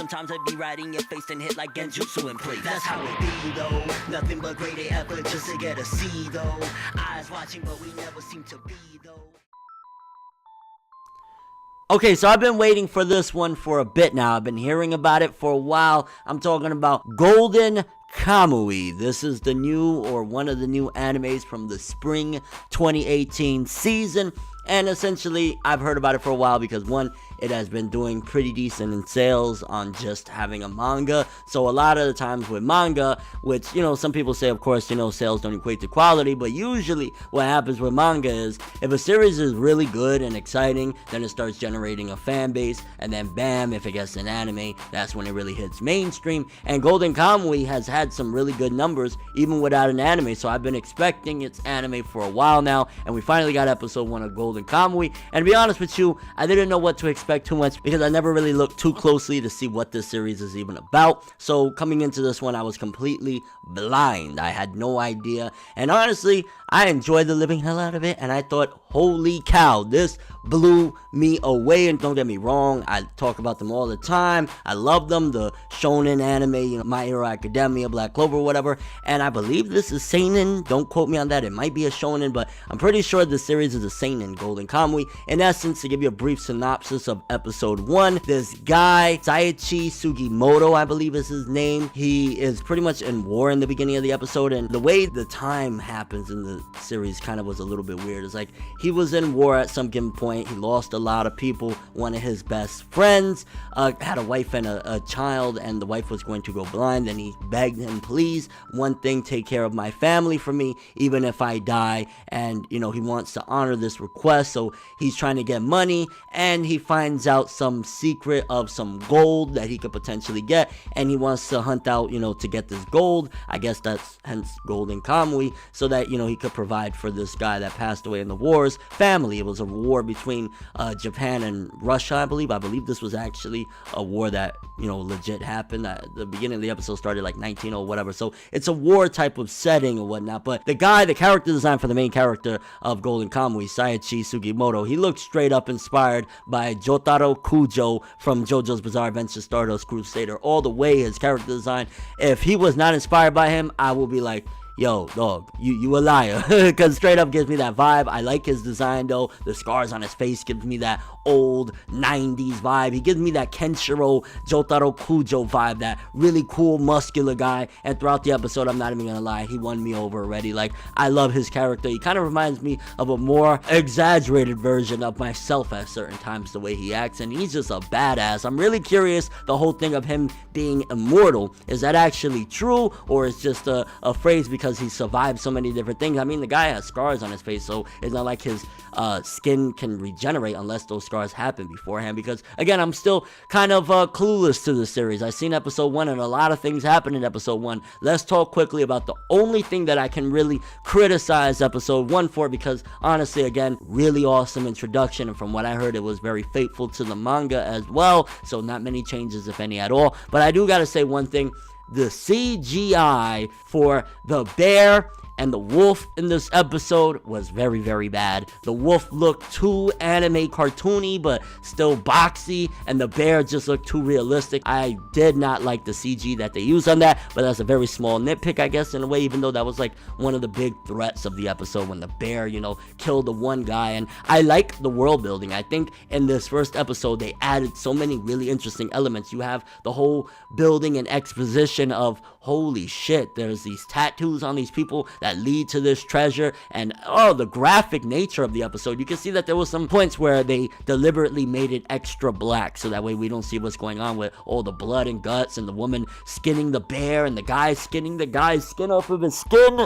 Sometimes I be right in your face and hit like Genjutsu in place. That's how it be though. Nothing but great effort just to get a C though. Eyes watching but we never seem to be though. Okay, so I've been waiting for this one for a bit now. I've been hearing about it for a while. I'm talking about Golden Kamuy. This is the new, or one of the new animes from the spring 2018 season. And essentially, I've heard about it for a while because, one, it has been doing pretty decent in sales on just having a manga. So a lot of the times with manga, which, you know, some people say, of course, you know, sales don't equate to quality. But usually what happens with manga is if a series is really good and exciting, then it starts generating a fan base. And then bam, if it gets an anime, that's when it really hits mainstream. And Golden Kamuy has had some really good numbers even without an anime. So I've been expecting its anime for a while now. And we finally got episode 1 of Golden Kamuy, and to be honest with you, I didn't know what to expect too much because I never really looked too closely to see what this series is even about. So coming into this one, I was completely blind. I had no idea, and honestly, I enjoyed the living hell out of it, and I thought, holy cow, this blew me away. And don't get me wrong, I talk about them all the time. I love them, the shonen anime, you know, My Hero Academia, Black Clover, whatever, and I believe this is seinen. Don't quote me on that, it might be a shonen, but I'm pretty sure the series is a seinen, Golden Kamuy. In essence, to give you a brief synopsis of episode 1, this guy, Saichi Sugimoto, I believe is his name, he is pretty much in war in the beginning of the episode, and the way the time happens in the series kind of was a little bit weird. It's like he was in war at some given point, he lost a lot of people, one of his best friends had a wife and a child, and the wife was going to go blind, and he begged him, please, one thing, take care of my family for me, even if I die. And you know, he wants to honor this request, so he's trying to get money, and he finds out some secret of some gold that he could potentially get, and he wants to hunt out, you know, to get this gold. I guess that's hence Golden Kamuy, so that, you know, he could provide for this guy that passed away in the war's family. It was a war between Japan and Russia, I believe. I believe this was actually a war that, you know, legit happened. The beginning of the episode started like 19 or whatever, so it's a war type of setting or whatnot. But the guy, the character design for the main character of Golden Kamuy, Saichi Sugimoto, he looks straight up inspired by Jotaro Kujo from JoJo's Bizarre Adventure Stardust Crusader. All the way, his character design, if he was not inspired by him, I will be like, yo, dog, you a liar, because straight up gives me that vibe. I like his design though. The scars on his face gives me that old 90s vibe. He gives me that Kenshiro Jotaro Kujo vibe, that really cool muscular guy. And throughout the episode, I'm not even gonna lie, he won me over already. Like, I love his character. He kind of reminds me of a more exaggerated version of myself at certain times, the way he acts, and he's just a badass. I'm really curious, the whole thing of him being immortal, is that actually true, or is just a phrase because he survived so many different things? I mean, the guy has scars on his face, so it's not like his skin can regenerate unless those scars happen beforehand. Because again, I'm still kind of clueless to the series. I've seen episode 1 and a lot of things happen in episode 1. Let's talk quickly about the only thing that I can really criticize episode 1 for, because honestly, again, really awesome introduction, and from what I heard, it was very faithful to the manga as well, so not many changes, if any at all. But I do gotta say one thing: the CGI for the bear and the wolf in this episode was very, very bad. The wolf looked too anime cartoony, but still boxy, and the bear just looked too realistic. I did not like the CG that they used on that, but that's a very small nitpick, I guess, in a way, even though that was like one of the big threats of the episode when the bear, you know, killed the one guy. And I like the world building. I think in this first episode, they added so many really interesting elements. You have the whole building and exposition of, holy shit, there's these tattoos on these people that lead to this treasure, and oh, the graphic nature of the episode. You can see that there was some points where they deliberately made it extra black, so that way we don't see what's going on with all the blood and guts, and the woman skinning the bear, and the guy skinning the guy's skin off of his skin.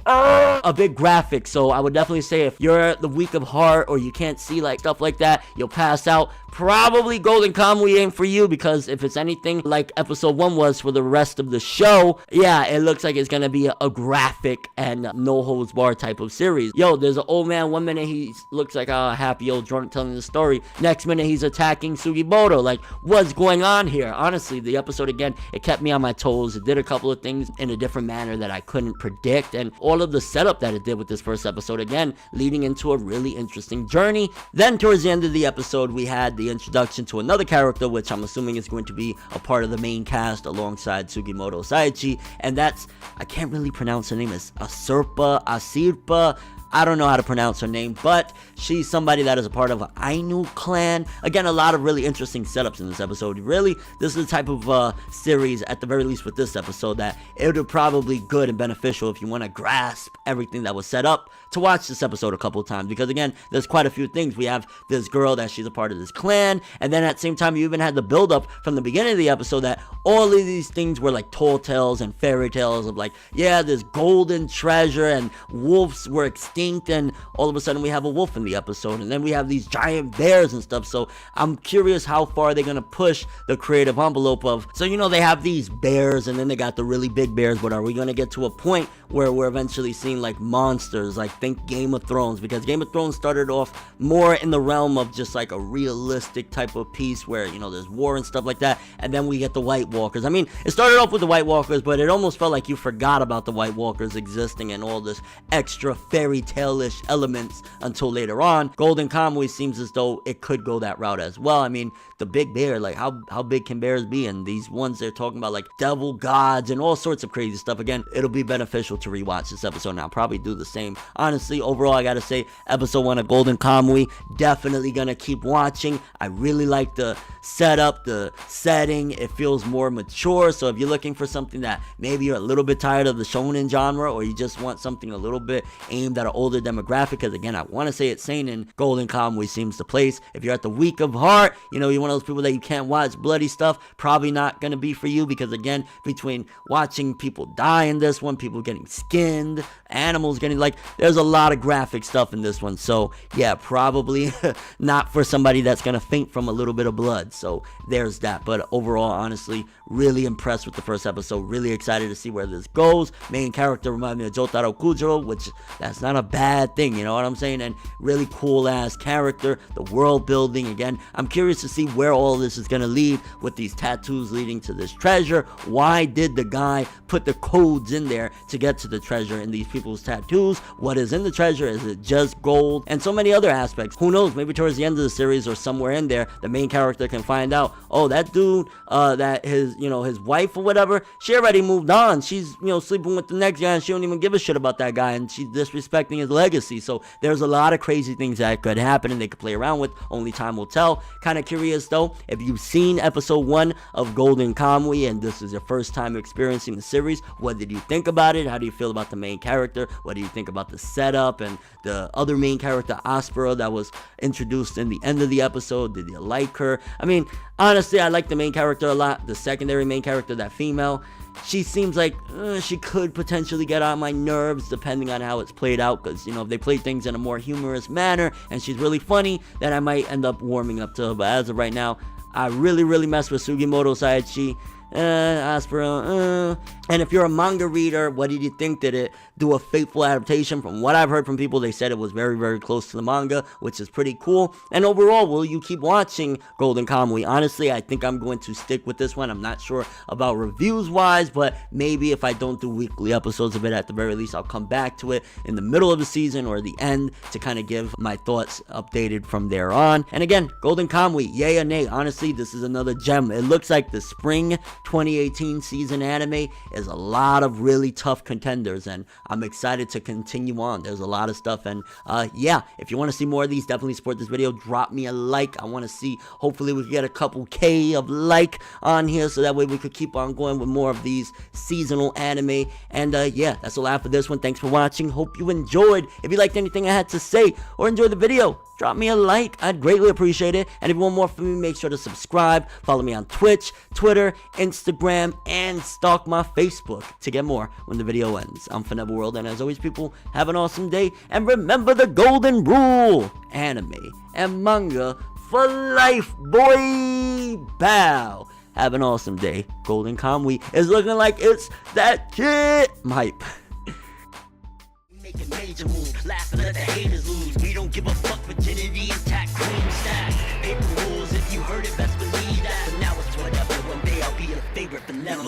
A big graphic. So I would definitely say, if you're the weak of heart, or you can't see like stuff like that, you'll pass out. Probably Golden Kamuy ain't for you, because if it's anything like episode 1 was for the rest of the show, yeah, it looks like it's gonna be a graphic and no holds bar type of series. Yo, there's an old man, one minute he looks like a happy old drunk telling the story, next minute he's attacking Sugimoto. Like, what's going on here? Honestly, the episode, again, it kept me on my toes. It did a couple of things in a different manner that I couldn't predict, and all of the setup that it did with this first episode, again, leading into a really interesting journey. Then towards the end of the episode, we had the the introduction to another character, which I'm assuming is going to be a part of the main cast alongside Sugimoto Saichi, and that's, I can't really pronounce her name, it's Asirpa. I don't know how to pronounce her name, but she's somebody that is a part of an Ainu clan. Again, a lot of really interesting setups in this episode. Really, this is the type of series, at the very least with this episode, that it would probably good and beneficial if you want to grasp everything that was set up to watch this episode a couple of times. Because again, there's quite a few things. We have this girl that she's a part of this clan, and then at the same time, you even had the build-up from the beginning of the episode that all of these things were like tall tales and fairy tales of like, yeah, this golden treasure and wolves were extinct, and all of a sudden we have a wolf in the episode, and then we have these giant bears and stuff. So I'm curious how far they're gonna push the creative envelope of, so you know, they have these bears and then they got the really big bears, but are we gonna get to a point where we're eventually seeing like monsters, like think Game of Thrones? Because Game of Thrones started off more in the realm of just like a realistic type of piece where, you know, there's war and stuff like that, and then we get the White Walkers. I mean, it started off with the White Walkers, but it almost felt like you forgot about the White Walkers existing and all this extra fairy tale-ish elements until later on. Golden Kamuy seems as though it could go that route as well. I mean, the big bear, like how big can bears be? And these ones they're talking about like devil gods and all sorts of crazy stuff. Again, it'll be beneficial to rewatch this episode, and I'll probably do the same. Honestly, overall, I gotta say, episode 1 of Golden Kamuy, definitely gonna keep watching. I really like the setup, the setting. It feels more mature, so if you're looking for something that maybe you're a little bit tired of the shonen genre, or you just want something a little bit aimed at an older demographic, because again, I want to say it's seinen, Golden Kamuy seems the place. If you're at the weak of heart, you know, you're one of those people that you can't watch bloody stuff, probably not gonna be for you, because again, between watching people die in this one, people getting skinned, animals getting, like, there's a lot of graphic stuff in this one. So yeah, probably not for somebody that's gonna faint from a little bit of blood. So there's that. But overall, honestly, really impressed with the first episode. Really excited to see where this goes. Main character reminds me of Jotaro Kujo, which that's not a bad thing, you know what I'm saying? And really cool ass character. The world building, again, I'm curious to see where all this is gonna lead with these tattoos leading to this treasure. Why did the guy put the codes in there to get to the treasure in these people's tattoos? What is in the treasure? Is it just gold? And so many other aspects. Who knows? Maybe towards the end of the series or somewhere in there, the main character can find out, oh, that dude, that his wife or whatever, she already moved on. She's, sleeping with the next guy, and she don't even give a shit about that guy, and she's disrespecting his legacy. So there's a lot of crazy things that could happen and they could play around with. Only time will tell. Kind of curious though, if you've seen episode 1 of Golden Kamuy and this is your first time experiencing the series, what did you think about it? How do you feel about the main character? What do you think about the setup and the other main character, Aspera, that was introduced in the end of the episode? Did you like her? I mean, honestly, I like the main character a lot. The secondary main character, that female, she seems like she could potentially get on my nerves depending on how it's played out, because if they play things in a more humorous manner and she's really funny, then I might end up warming up to her. But as of right now, I really mess with Sugimoto Saichi, Aspera, and if you're a manga reader, what did you think? Did it do a faithful adaptation? From what I've heard from people, they said it was very close to the manga, which is pretty cool. And overall, will you keep watching Golden Kamuy? Honestly, I think I'm going to stick with this one. I'm not sure about reviews wise, but maybe if I don't do weekly episodes of it, at the very least, I'll come back to it in the middle of the season or the end to kind of give my thoughts updated from there on. And again, Golden Kamuy, yay or nay? Honestly, this is another gem. It looks like the spring 2018 season anime is a lot of really tough contenders, and I'm excited to continue on. There's a lot of stuff, and yeah, if you want to see more of these, definitely support this video. Drop me a like. I want to see, hopefully we can get a couple K of like on here, so that way we could keep on going with more of these seasonal anime. And yeah, that's all I have for this one. Thanks for watching. Hope you enjoyed. If you liked anything I had to say or enjoyed the video, drop me a like. I'd greatly appreciate it. And if you want more from me, make sure to subscribe. Follow me on Twitch, Twitter, Instagram, and stalk my Facebook to get more when the video ends. I'm ForneverWorld, and as always, people, have an awesome day. And remember the golden rule: anime and manga for life, boy. Bow. Have an awesome day. Golden Kamuy is looking like it's that kid. Hype. Making major moves, laughing at the haters lose. We don't give a fuck, virginity intact, cream stack. Paper rules, if you heard it, best believe that. But now it's whatever, one day I'll be your favorite, but never.